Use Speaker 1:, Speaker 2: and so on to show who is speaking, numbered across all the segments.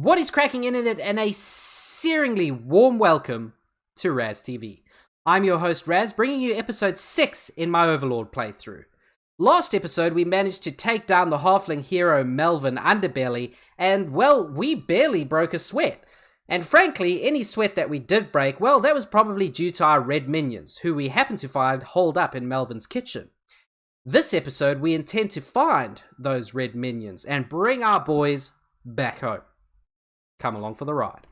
Speaker 1: What is cracking internet, and a searingly warm welcome to Raz TV. I'm your host Raz, bringing you episode 6 in my Overlord playthrough. Last episode we managed to take down the Halfling hero Melvin Underbelly, and well, we barely broke a sweat. And frankly, any sweat that we did break, well, that was probably due to our red minions, who we happened to find holed up in Melvin's kitchen. This episode we intend to find those red minions and bring our boys back home. Come along for the ride.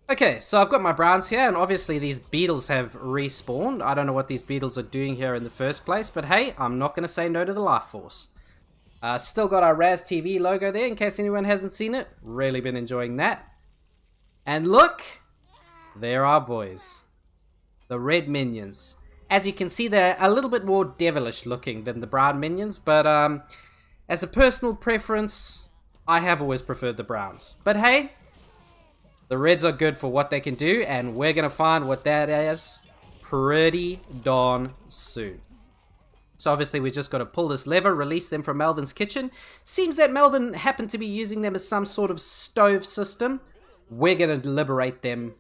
Speaker 1: Okay, so I've got my browns here, and obviously these beetles have respawned. I don't know what these beetles are doing here in the first place, but hey, I'm not going to say no to the life force. Still got our Raz TV logo there, in case anyone hasn't seen it. Really been enjoying that. And look, there are boys. The red minions. As you can see, they're a little bit more devilish looking than the brown minions, but as a personal preference, I have always preferred the browns. But hey, the reds are good for what they can do, and we're going to find what that is pretty darn soon. So obviously we just got to pull this lever, release them from Melvin's kitchen. Seems that Melvin happened to be using them as some sort of stove system. We're going to liberate them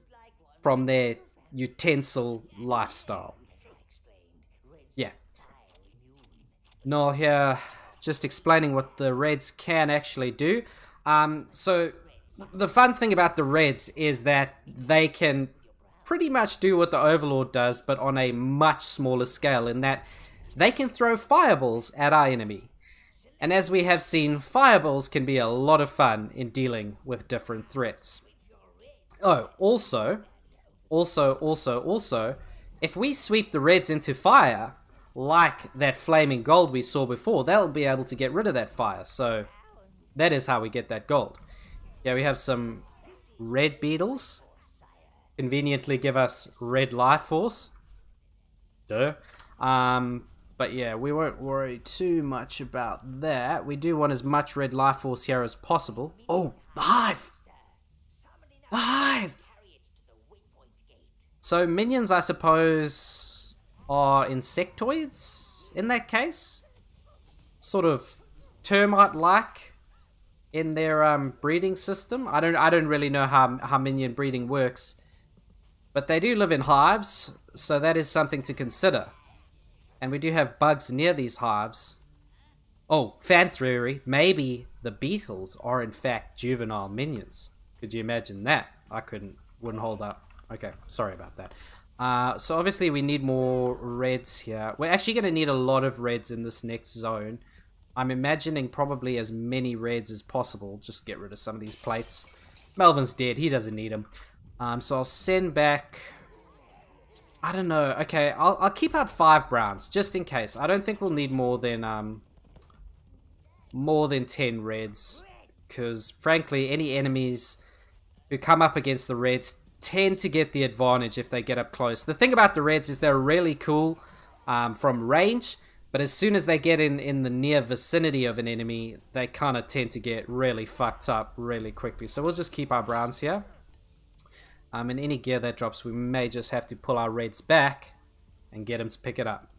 Speaker 1: from their utensil lifestyle. Yeah. Now here, just explaining what the reds can actually do. So the fun thing about the reds is that they can pretty much do what the Overlord does, but on a much smaller scale, in that they can throw fireballs at our enemy. And as we have seen, fireballs can be a lot of fun in dealing with different threats. Oh, also, if we sweep the reds into fire, like that flaming gold we saw before, they'll be able to get rid of that fire. So that is how we get that gold. Yeah, we have some red beetles. Conveniently give us red life force. Duh. But yeah, we won't worry too much about that. We do want as much red life force here as possible. Oh, the hive! The hive! So minions, I suppose, are insectoids in that case? Sort of termite-like in their breeding system. I don't really know how minion breeding works, but they do live in hives, so that is something to consider. And we do have bugs near these hives. Oh, fan theory, maybe the beetles are in fact juvenile minions. Could you imagine that? Wouldn't hold up. Okay, sorry about that. So obviously we need more reds here. We're actually going to need a lot of reds in this next zone. I'm imagining probably as many reds as possible. Just get rid of some of these plates. Melvin's dead. He doesn't need them. So I'll send back... I don't know. Okay, I'll keep out 5 browns, just in case. I don't think we'll need more than 10 reds. Because, frankly, any enemies who come up against the reds tend to get the advantage if they get up close. The thing about the reds is they're really cool from range, but as soon as they get in the near vicinity of an enemy, they kind of tend to get really fucked up really quickly. So we'll just keep our browns here. In any gear that drops, we may just have to pull our reds back and get them to pick it up.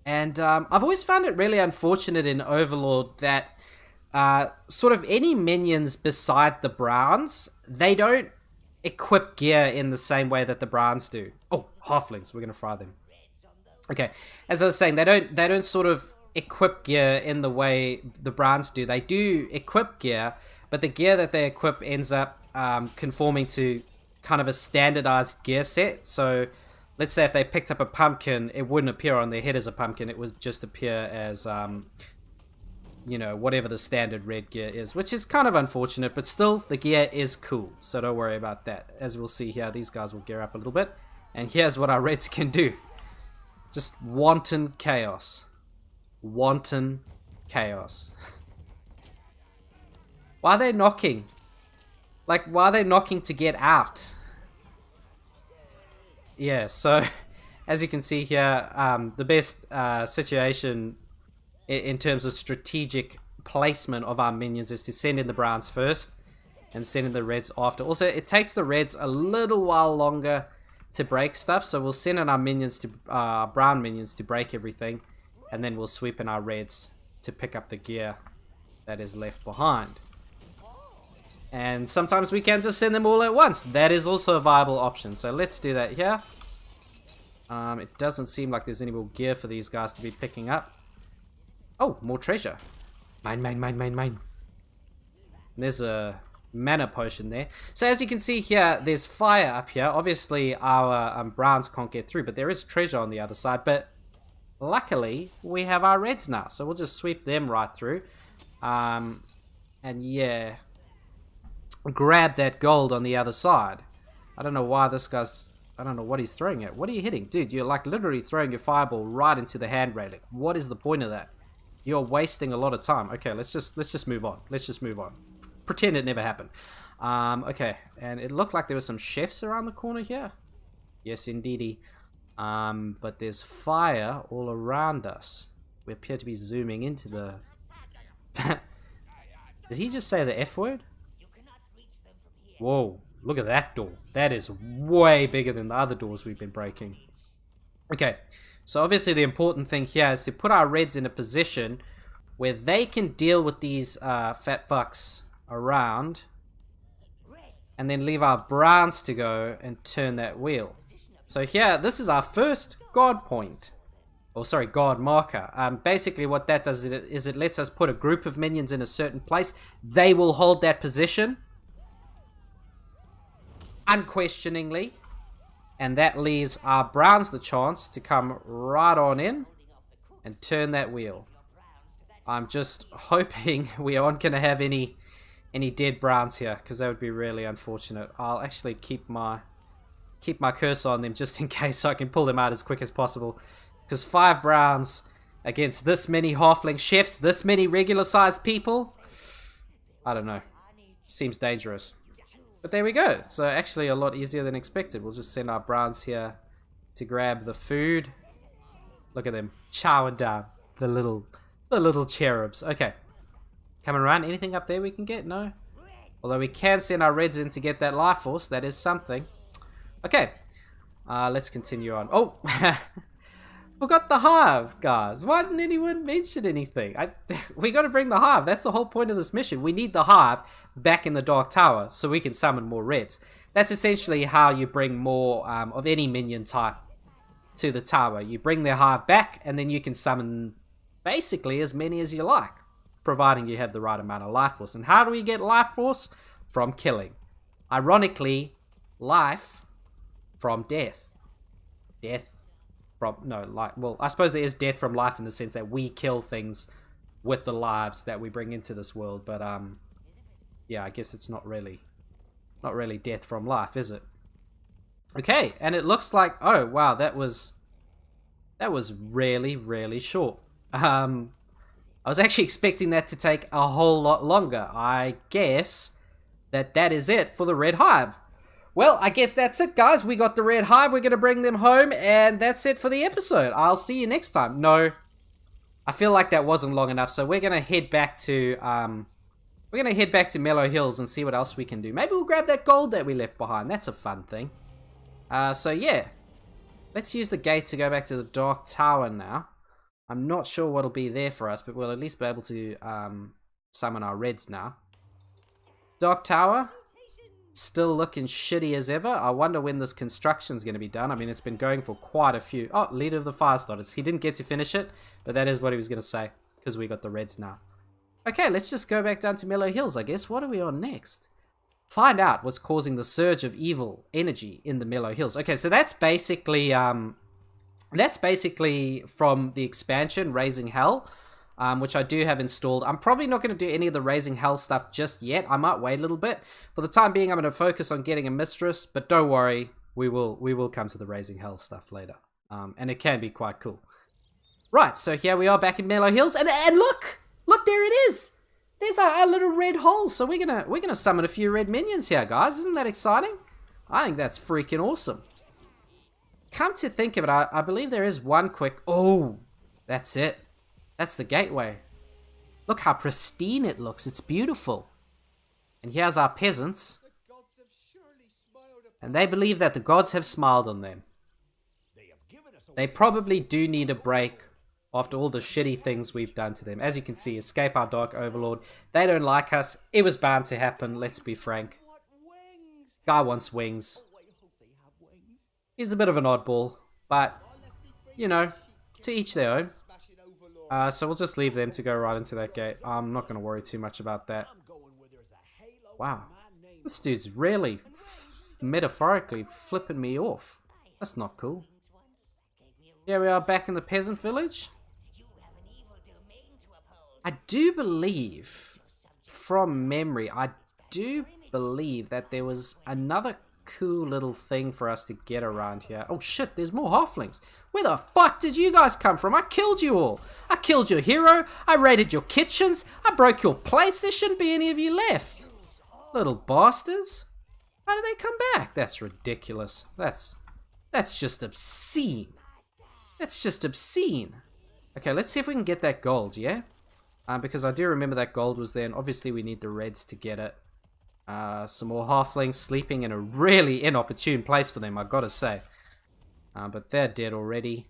Speaker 1: And I've always found it really unfortunate in Overlord that sort of any minions beside the browns, they don't equip gear in the same way that the browns do. Oh, halflings, we're gonna fry them. Okay, as I was saying, they don't sort of equip gear in the way the browns do. They do equip gear, but the gear that they equip ends up conforming to kind of a standardized gear set. So let's say if they picked up a pumpkin, it wouldn't appear on their head as a pumpkin. It would just appear as you know, whatever the standard red gear is, which is kind of unfortunate, but still the gear is cool, so don't worry about that. As we'll see here, these guys will gear up a little bit, and here's what our reds can do. Just wanton chaos. Wanton chaos. Why are they knocking? Like, why are they knocking to get out? Yeah, so as you can see here, the best situation in terms of strategic placement of our minions is to send in the browns first and send in the reds after. Also, it takes the reds a little while longer to break stuff, so we'll send in our minions to brown minions to break everything, and then we'll sweep in our reds to pick up the gear that is left behind. And sometimes we can just send them all at once. That is also a viable option. So let's do that here. It doesn't seem like there's any more gear for these guys to be picking up. Oh, more treasure. Mine. And there's a mana potion there. So as you can see here, there's fire up here. Obviously, our browns can't get through, but there is treasure on the other side. But luckily, we have our reds now. So we'll just sweep them right through. And yeah, grab that gold on the other side. I don't know why this guy's... I don't know what he's throwing at. What are you hitting? Dude, you're like literally throwing your fireball right into the hand railing. What is the point of that? You're wasting a lot of time. Okay, let's just move on. Let's just move on. Pretend it never happened. Okay, and it looked like there were some chefs around the corner here. Yes, indeedy. But there's fire all around us. We appear to be zooming into the... Did he just say the F word? Whoa, look at that door. That is way bigger than the other doors we've been breaking. Okay, so obviously the important thing here is to put our reds in a position where they can deal with these fat fucks around, and then leave our browns to go and turn that wheel. So here, this is our first guard point. Oh, sorry, guard marker. Basically what that does is it lets us put a group of minions in a certain place. They will hold that position unquestioningly, and that leaves our browns the chance to come right on in and turn that wheel. I'm just hoping we aren't going to have any dead browns here, because that would be really unfortunate. I'll actually keep my cursor on them just in case, so I can pull them out as quick as possible. Because 5 browns against this many halfling chefs, this many regular sized people, I don't know. Seems dangerous. But there we go. So actually a lot easier than expected. We'll just send our browns here to grab the food. Look at them chowing down, the little cherubs. Okay, coming around. Anything up there we can get? No. Although we can send our reds in to get that life force. That is something. Okay, let's continue on. Oh, forgot the hive, guys. Why didn't anyone mention anything? We got to bring the hive. That's the whole point of this mission. We need the hive back in the Dark Tower so we can summon more reds. That's essentially how you bring more of any minion type to the tower. You bring their hive back, and then you can summon basically as many as you like, providing you have the right amount of life force. And how do we get life force? From killing. Ironically, life from death. Death from... No, like... Well, I suppose there is death from life in the sense that we kill things with the lives that we bring into this world. But, yeah, I guess it's not really death from life, is it? Okay, and it looks like... Oh, wow, that was really, really short. I was actually expecting that to take a whole lot longer. I guess that is it for the Red Hive. Well, I guess that's it, guys. We got the Red Hive. We're going to bring them home, and that's it for the episode. I'll see you next time. No, I feel like that wasn't long enough, so we're going to head back to Mellow Hills and see what else we can do. Maybe we'll grab that gold that we left behind. That's a fun thing. So yeah, let's use the gate to go back to the Dark Tower now. I'm not sure what'll be there for us, but we'll at least be able to summon our reds now. Dark Tower, still looking shitty as ever. I wonder when this construction's going to be done. I mean, it's been going for quite a few... Oh, Leader of the Fire Starters. He didn't get to finish it, but that is what he was going to say, because we got the reds now. Okay, let's just go back down to Mellow Hills, I guess. What are we on next? Find out what's causing the surge of evil energy in the Mellow Hills. Okay, so that's basically from the expansion, Raising Hell, which I do have installed. I'm probably not going to do any of the Raising Hell stuff just yet. I might wait a little bit. For the time being, I'm going to focus on getting a mistress, but don't worry, we will come to the Raising Hell stuff later. And it can be quite cool. Right, so here we are back in Mellow Hills, and look, there it is. There's our little red hole. So we're gonna summon a few red minions here, guys. Isn't that exciting? I think that's freaking awesome. Come to think of it, I believe there is one quick... Oh, that's it. That's the gateway. Look how pristine it looks. It's beautiful. And here's our peasants. And they believe that the gods have smiled on them. They probably do need a break after all the shitty things we've done to them. As you can see, escape our Dark Overlord. They don't like us. It was bound to happen, let's be frank. Guy wants wings. He's a bit of an oddball, but, you know, to each their own. So we'll just leave them to go right into that gate. I'm not going to worry too much about that. Wow. This dude's really, metaphorically, flipping me off. That's not cool. Here we are back in the peasant village. I do believe, from memory, I do believe that there was another cool little thing for us to get around here. Oh shit, there's more halflings. Where the fuck did you guys come from? I killed you all. I killed your hero. I raided your kitchens. I broke your plates. There shouldn't be any of you left. Little bastards. How did they come back? That's ridiculous. That's just obscene. That's just obscene. Okay, let's see if we can get that gold, yeah? Because I do remember that gold was there, and obviously we need the reds to get it. Some more halflings sleeping in a really inopportune place for them, I gotta say. But they're dead already.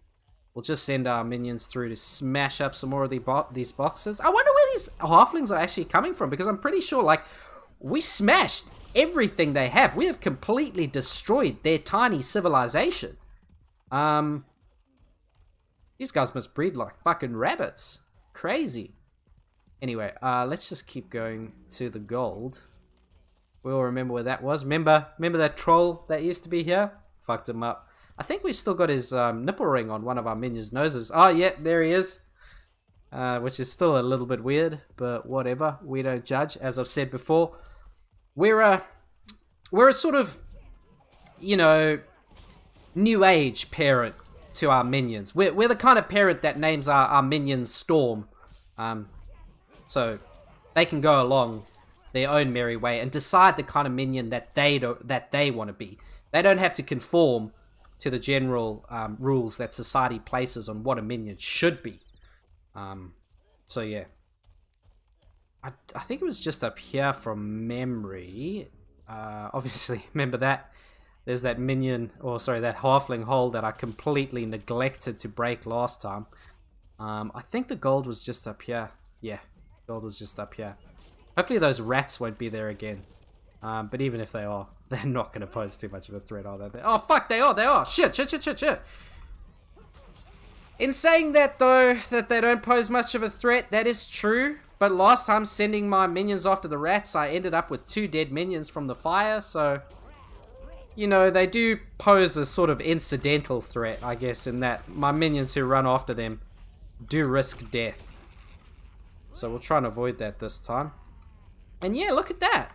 Speaker 1: We'll just send our minions through to smash up some more of these boxes. I wonder where these halflings are actually coming from, because I'm pretty sure, like, we smashed everything they have. We have completely destroyed their tiny civilization. These guys must breed like fucking rabbits. Crazy. Anyway, let's just keep going to the gold. We all remember where that was. Remember that troll that used to be here? Fucked him up. I think we've still got his nipple ring on one of our minions' noses. Oh, yeah, there he is. Which is still a little bit weird, but whatever. We don't judge, as I've said before. We're a sort of, you know, new age parent to our minions. We're the kind of parent that names our minions Storm. So they can go along their own merry way and decide the kind of minion that they want to be. They don't have to conform to the general rules that society places on what a minion should be. So yeah. I think it was just up here from memory. Obviously, remember that? There's that minion, or sorry, that halfling hole that I completely neglected to break last time. I think the gold was just up here. Yeah, gold was just up here. Hopefully those rats won't be there again. But even if they are, they're not going to pose too much of a threat, are they? Oh, fuck, they are. Shit. In saying that, though, that they don't pose much of a threat, that is true. But last time sending my minions after the rats, I ended up with 2 dead minions from the fire, so... You know, they do pose a sort of incidental threat, I guess, in that my minions who run after them do risk death. So we'll try and avoid that this time. And yeah, look at that.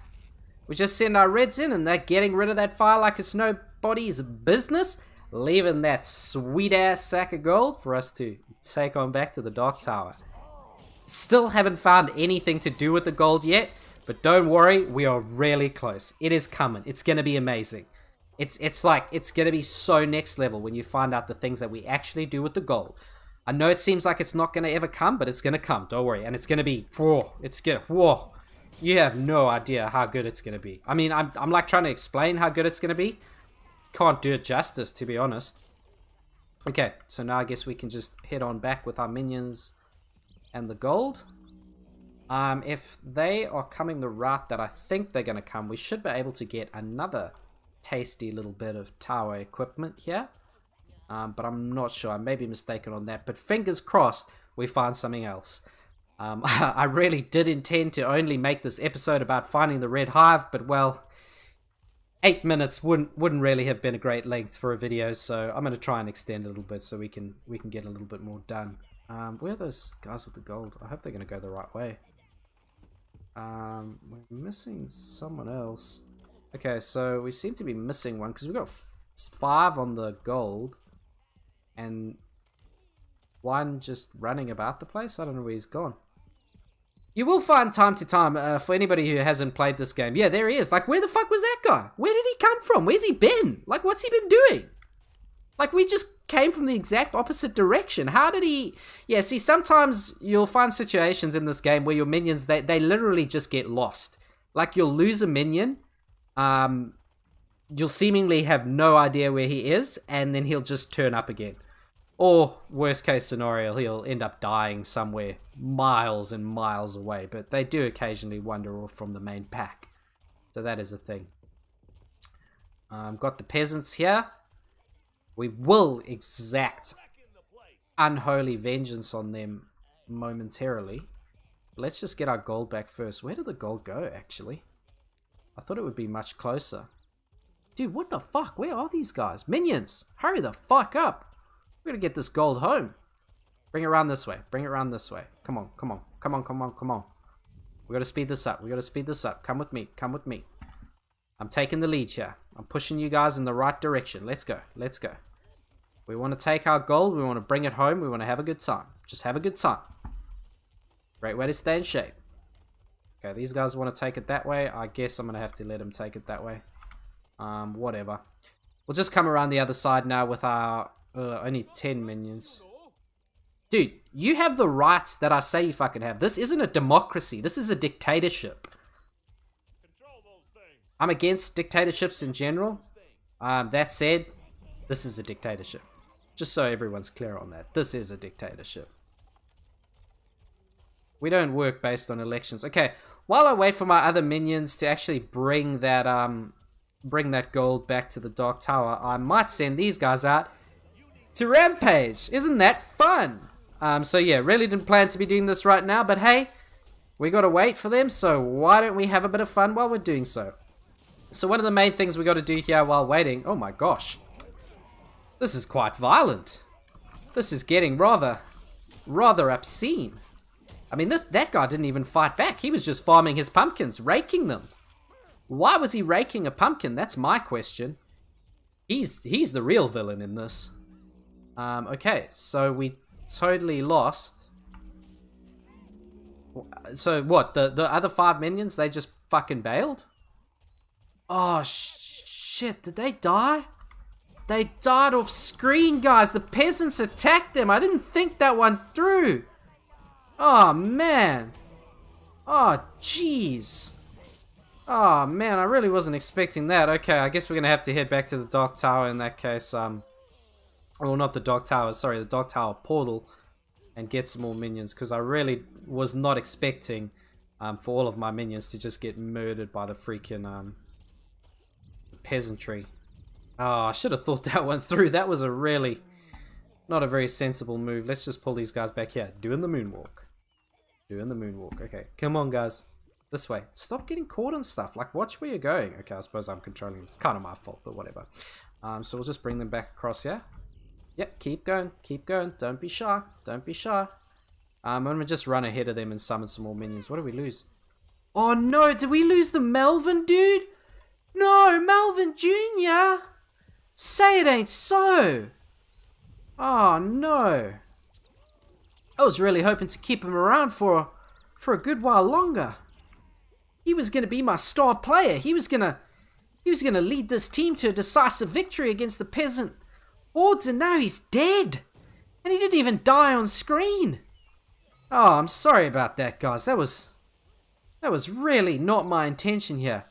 Speaker 1: We just send our reds in and they're getting rid of that fire like it's nobody's business, leaving that sweet-ass sack of gold for us to take on back to the Dark Tower. Still haven't found anything to do with the gold yet, but don't worry, we are really close. It is coming. It's going to be amazing. It's like, it's going to be so next level when you find out the things that we actually do with the gold. I know it seems like it's not going to ever come, but it's going to come. Don't worry. And it's going to be, whoa, whoa. You have no idea how good it's going to be. I mean, I'm like trying to explain how good it's going to be. Can't do it justice, to be honest. Okay, so now I guess we can just head on back with our minions and the gold. If they are coming the route that I think they're going to come, we should be able to get another tasty little bit of tower equipment here. But I'm not sure. I may be mistaken on that. But fingers crossed we find something else. I really did intend to only make this episode about finding the red hive, but well, 8 minutes wouldn't really have been a great length for a video, so I'm going to try and extend a little bit so we can get a little bit more done. Where are those guys with the gold? I hope they're going to go the right way. We're missing someone else. Okay, so we seem to be missing one because we've got 5 on the gold and 1 just running about the place. I don't know where he's gone. You will find time to time, for anybody who hasn't played this game, yeah, there he is. Like, where the fuck was that guy? Where did he come from? Where's he been? Like, what's he been doing? Like, we just came from the exact opposite direction. How did he... Yeah, see, sometimes you'll find situations in this game where your minions, they literally just get lost. Like, you'll lose a minion, you'll seemingly have no idea where he is, and then he'll just turn up again. Or, worst case scenario, he'll end up dying somewhere miles and miles away. But they do occasionally wander off from the main pack. So that is a thing. Got the peasants here. We will exact unholy vengeance on them momentarily. Let's just get our gold back first. Where did the gold go, actually? I thought it would be much closer. Dude, what the fuck? Where are these guys? Minions! Hurry the fuck up! We're gonna get this gold home. Bring it around this way. Bring it around this way. Come on, come on. Come on, come on, come on. We gotta speed this up. We gotta speed this up. Come with me. Come with me. I'm taking the lead here. I'm pushing you guys in the right direction. Let's go. Let's go. We want to take our gold. We want to bring it home. We want to have a good time. Just have a good time. Great way to stay in shape. Okay, these guys want to take it that way. I guess I'm going to have to let them take it that way. Whatever. We'll just come around the other side now with our only 10 minions. Dude, you have the rights that I say you fucking have. This isn't a democracy. This is a dictatorship. I'm against dictatorships in general. That said, this is a dictatorship. Just so everyone's clear on that. This is a dictatorship. We don't work based on elections. Okay, while I wait for my other minions to actually bring that gold back to the Dark Tower, I might send these guys out to rampage. Isn't that fun? So yeah, really didn't plan to be doing this right now, but hey, we gotta wait for them, so why don't we have a bit of fun while we're doing so? So one of the main things we gotta do here while waiting, oh my gosh, this is quite violent. This is getting rather obscene. I mean, that guy didn't even fight back. He was just farming his pumpkins, raking them. Why was he raking a pumpkin? That's my question. He's the real villain in this. Okay, so we totally lost. So what? The other 5 minions, they just fucking bailed? Oh shit, did they die? They died off screen, guys. The peasants attacked them. I didn't think that one through. Oh, man. Oh, jeez. Oh, man, I really wasn't expecting that. Okay, I guess we're going to have to head back to the Dark Tower in that case. Well, not the Dark Tower, sorry, the Dark Tower portal. And get some more minions, because I really was not expecting for all of my minions to just get murdered by the freaking peasantry. Oh, I should have thought that one through. That was a really not a very sensible move. Let's just pull these guys back here. Doing the moonwalk. Doing the moonwalk. Okay, come on, guys. This way. Stop getting caught on stuff. Like, watch where you're going. Okay, I suppose I'm controlling. It's kind of my fault, but whatever. So we'll just bring them back across here. Yep, keep going. Keep going. Don't be shy. Don't be shy. I'm going to just run ahead of them and summon some more minions. What do we lose? Oh, no. Did we lose the Melvin, dude? No, Melvin Jr. Say it ain't so. Oh, no. I was really hoping to keep him around for a good while longer. He was going to be my star player. He was going to lead this team to a decisive victory against the peasant hordes, and now he's dead. And he didn't even die on screen. Oh, I'm sorry about that, guys. That was really not my intention here.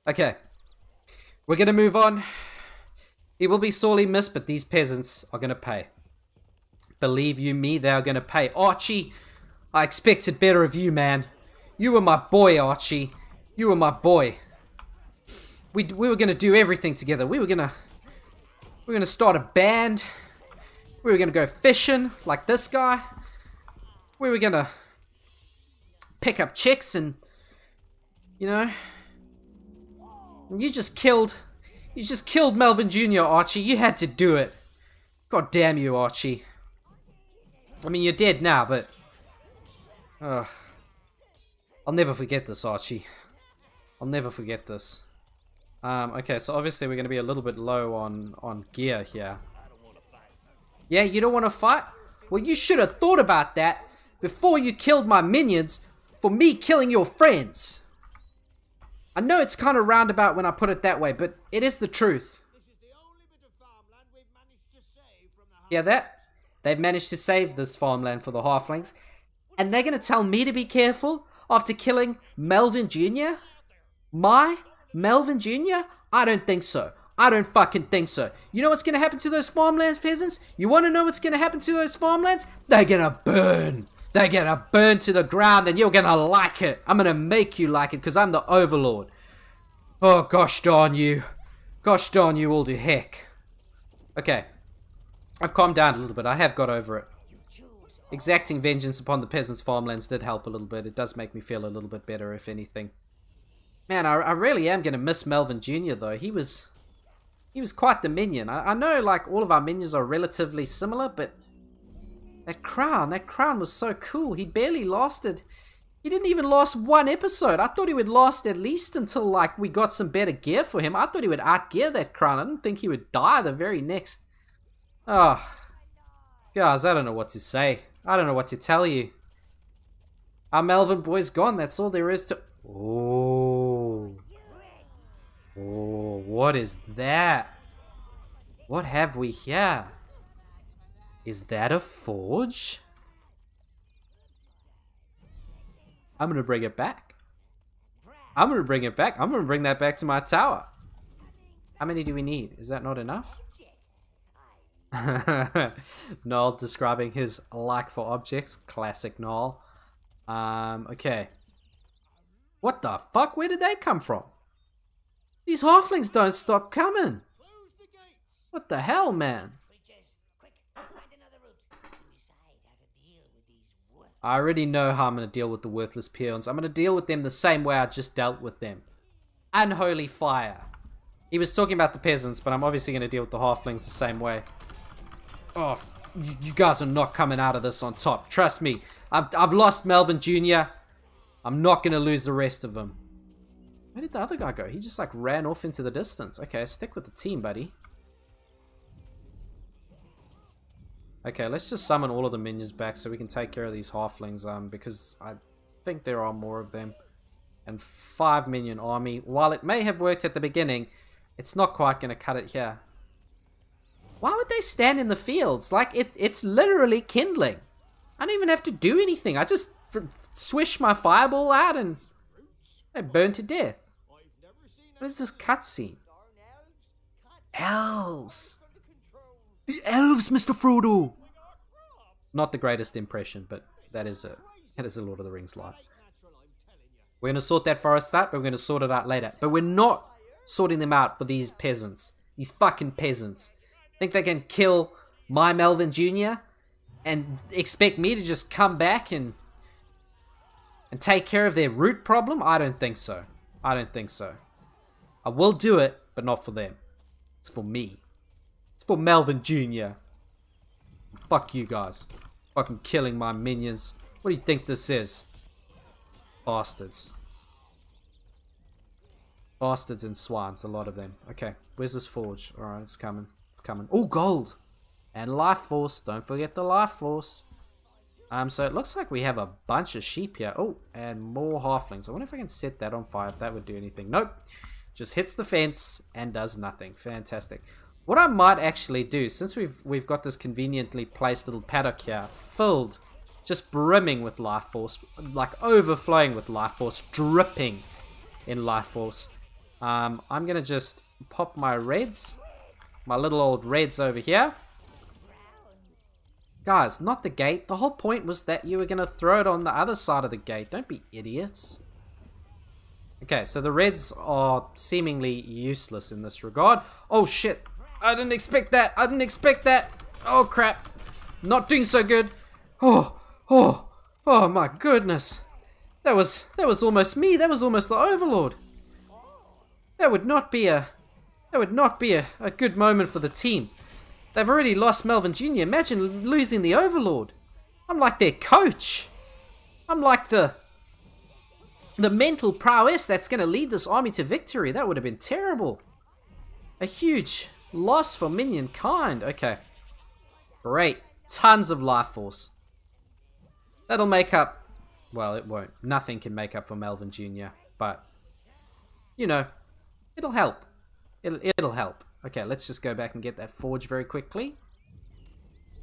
Speaker 1: Okay. We're going to move on. He will be sorely missed, but these peasants are going to pay. Believe you me, they are going to pay. Archie, I expected better of you, man. You were my boy, Archie. You were my boy. We were going to do everything together. We were going to start a band. We were going to go fishing like this guy. We were going to pick up chicks and, you know. You just killed Melvin Jr., Archie. You had to do it. God damn you, Archie. I mean, you're dead now, but I'll never forget this, Archie. I'll never forget this. Okay, so obviously we're going to be a little bit low on gear here. Yeah, you don't want to fight? Well, you should have thought about that before you killed my minions for me killing your friends. I know it's kind of roundabout when I put it that way, but it is the truth. Yeah, that? They've managed to save this farmland for the Halflings. And they're going to tell me to be careful after killing Melvin Jr.? My Melvin Jr.? I don't think so. I don't fucking think so. You know what's gonna happen to those farmlands, peasants? You wanna know what's gonna happen to those farmlands? They're gonna burn. They're gonna burn to the ground and you're gonna like it. I'm gonna make you like it because I'm the Overlord. Oh, gosh darn you. Gosh darn you all to heck. Okay. I've calmed down a little bit. I have got over it. Exacting vengeance upon the peasants' farmlands did help a little bit. It does make me feel a little bit better, if anything. Man, I really am gonna miss Melvin Jr. though. He was quite the minion. I know, like, all of our minions are relatively similar, but that crown was so cool. He barely lasted. He didn't even last one episode. I thought he would last at least until, like, we got some better gear for him. I thought he would outgear that crown. I didn't think he would die the very next. Oh, guys, I don't know what to say. I don't know what to tell you. Our Melvin boy's gone. That's all there is to... Oh. Oh, what is that? What have we here? Is that a forge? I'm gonna bring it back. I'm gonna bring it back. I'm gonna bring that back to my tower. How many do we need? Is that not enough? Noel describing his like for objects. Classic Noel. Okay. What the fuck? Where did they come from? These halflings don't stop coming. What the hell, man? I already know how I'm going to deal with the worthless peons. I'm going to deal with them the same way I just dealt with them. Unholy fire. He was talking about the peasants, but I'm obviously going to deal with the halflings the same way. Oh, you guys are not coming out of this on top. Trust me. I've lost Melvin Jr. I'm not going to lose the rest of them. Where did the other guy go? He just like ran off into the distance. Okay, stick with the team, buddy. Okay, let's just summon all of the minions back so we can take care of these halflings, because I think there are more of them. And 5 minion army. While it may have worked at the beginning, it's not quite going to cut it here. Why would they stand in the fields? Like, it's literally kindling. I don't even have to do anything. I just swish my fireball out and they burn to death. What is this cutscene? Elves! The elves, Mr. Frodo! Not the greatest impression, but that is a Lord of the Rings line. We're going to sort that forest out, but we're going to sort it out later. But we're not sorting them out for these peasants. These fucking peasants. Think they can kill my Melvin Jr. and expect me to just come back and take care of their root problem? I don't think so. I don't think so. I will do it, but not for them. It's for me. For Melvin Jr. Fuck you guys. Fucking killing my minions. What do you think this is? Bastards. Bastards and swines, a lot of them. Okay, where's this forge? Alright, it's coming. It's coming. Oh, gold! And life force. Don't forget the life force. So it looks like we have a bunch of sheep here. Oh, and more halflings. I wonder if I can set that on fire, if that would do anything. Nope. Just hits the fence and does nothing. Fantastic. What I might actually do, since we've got this conveniently placed little paddock here, filled, just brimming with life force, like overflowing with life force, dripping in life force. I'm gonna just pop my reds, my little old reds over here. Guys, not the gate. The whole point was that you were gonna throw it on the other side of the gate. Don't be idiots. Okay, so the reds are seemingly useless in this regard. Oh shit. I didn't expect that. I didn't expect that. Oh, crap. Not doing so good. Oh my goodness. That was almost me. That was almost the Overlord. That would not be a good moment for the team. They've already lost Melvin Jr. Imagine losing the Overlord. I'm like their coach. I'm like the mental prowess that's going to lead this army to victory. That would have been terrible. A huge loss for minion kind. Okay. Great. Tons of life force. That'll make up... Well, it won't. Nothing can make up for Melvin Jr. But, you know, it'll help. It'll help. Okay, let's just go back and get that forge very quickly.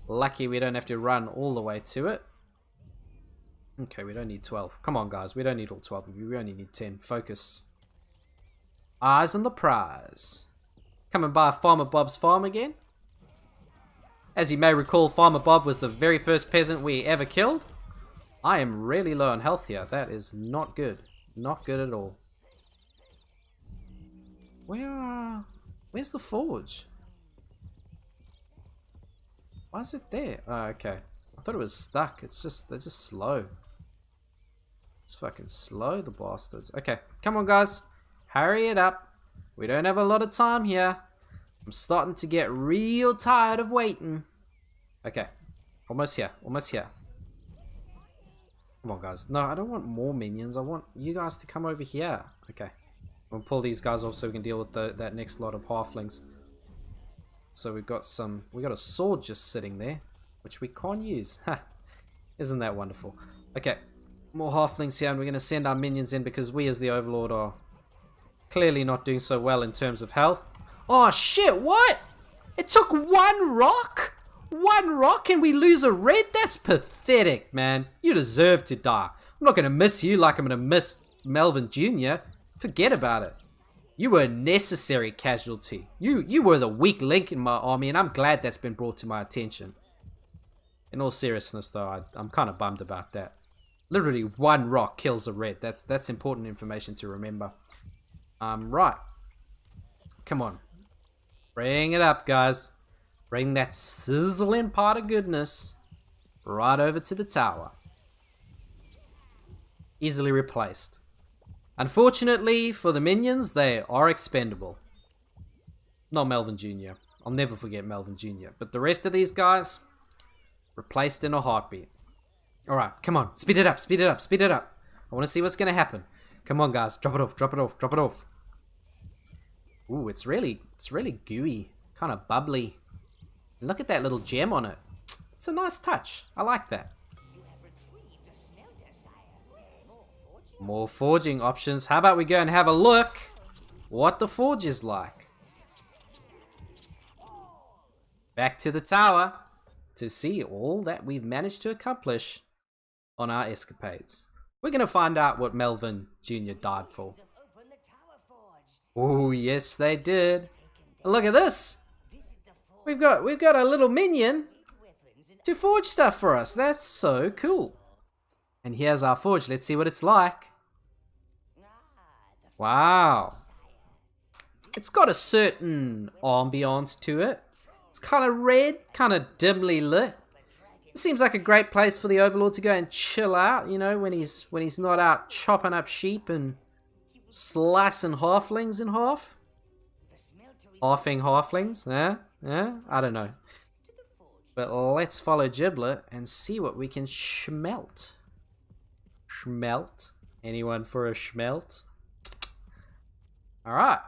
Speaker 1: Lucky we don't have to run all the way to it. Okay, we don't need 12. Come on, guys. We don't need all 12 of you. We only need 10. Focus. Eyes on the prize. Coming by Farmer Bob's farm again. As you may recall, Farmer Bob was the very first peasant we ever killed. I am really low on health here. That is not good. Not good at all. Where's the forge? Why is it there? Oh, okay. I thought it was stuck. They're just slow. It's fucking slow, the bastards. Okay, come on guys. Hurry it up. We don't have a lot of time here. I'm starting to get real tired of waiting. Okay, almost here, almost here. Come on guys. No, I don't want more minions. I want you guys to come over here. Okay. We'll pull these guys off so we can deal with that next lot of halflings. So we got a sword just sitting there, which we can't use. Ha! Isn't that wonderful? Okay, more halflings here, and we're going to send our minions in because we as the Overlord are clearly not doing so well in terms of health. Oh shit, what? It took one rock? One rock and we lose a red? That's pathetic, man. You deserve to die. I'm not going to miss you like I'm going to miss Melvin Jr. Forget about it. You were a necessary casualty. You were the weak link in my army, and I'm glad that's been brought to my attention. In all seriousness, though, I'm kind of bummed about that. Literally, one rock kills a red. That's important information to remember. Right. Come on. Bring it up, guys. Bring that sizzling pot of goodness right over to the tower. Easily replaced. Unfortunately for the minions, they are expendable. Not Melvin Jr. I'll never forget Melvin Jr. But the rest of these guys, replaced in a heartbeat. Alright, come on. Speed it up, speed it up, speed it up. I want to see what's going to happen. Come on, guys. Drop it off, drop it off, drop it off. Ooh, it's really gooey. Kind of bubbly. Look at that little gem on it. It's a nice touch. I like that. More forging options. How about we go and have a look what the forge is like. Back to the tower to see all that we've managed to accomplish on our escapades. We're going to find out what Melvin Jr. died for. Oh, yes they did. Look at this. We've got a little minion to forge stuff for us. That's so cool. And here's our forge. Let's see what it's like. Wow. It's got a certain ambiance to it. It's kind of red, kind of dimly lit. It seems like a great place for the Overlord to go and chill out, you know, when he's not out chopping up sheep and slicing halflings in half. Halfing halflings, yeah, I don't know. But let's follow Giblet and see what we can schmelt. Schmelt? Anyone for a schmelt? Alright.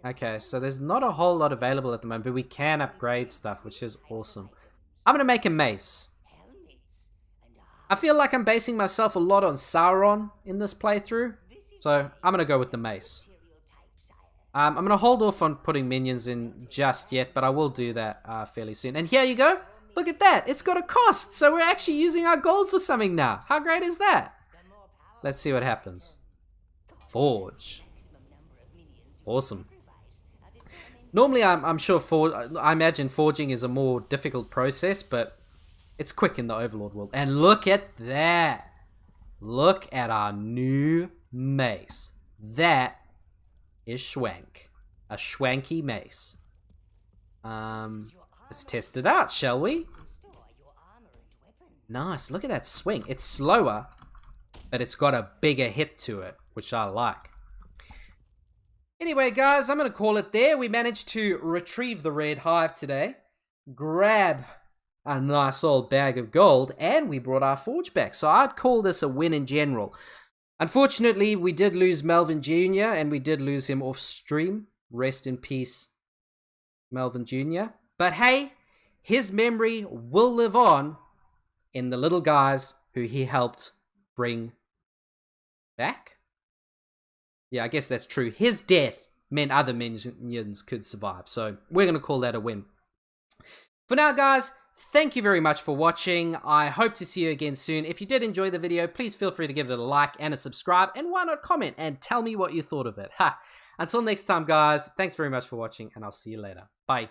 Speaker 1: Okay, so there's not a whole lot available at the moment, but we can upgrade stuff, which is awesome. I'm gonna make a mace. I feel like I'm basing myself a lot on Sauron in this playthrough, so I'm gonna go with the mace. I'm gonna hold off on putting minions in just yet, but I will do that fairly soon. And here you go. Look at that. It's got a cost, so we're actually using our gold for something now. How great is that? Let's see what happens. Forge. Awesome. Normally, I'm sure I imagine forging is a more difficult process, but it's quick in the Overlord world. And look at that. Look at our new mace. That is schwank. A schwanky mace. Let's test it out, shall we? Nice. Look at that swing. It's slower, but it's got a bigger hit to it, which I like. Anyway, guys, I'm going to call it there. We managed to retrieve the red hive today, grab a nice old bag of gold, and we brought our forge back. So I'd call this a win in general. Unfortunately, we did lose Melvin Jr., and we did lose him off stream. Rest in peace, Melvin Jr. But hey, his memory will live on in the little guys who he helped bring back. Yeah, I guess that's true. His death meant other minions could survive. So we're going to call that a win. For now, guys, thank you very much for watching. I hope to see you again soon. If you did enjoy the video, please feel free to give it a like and a subscribe. And why not comment and tell me what you thought of it. Ha! Until next time, guys, thanks very much for watching, and I'll see you later. Bye.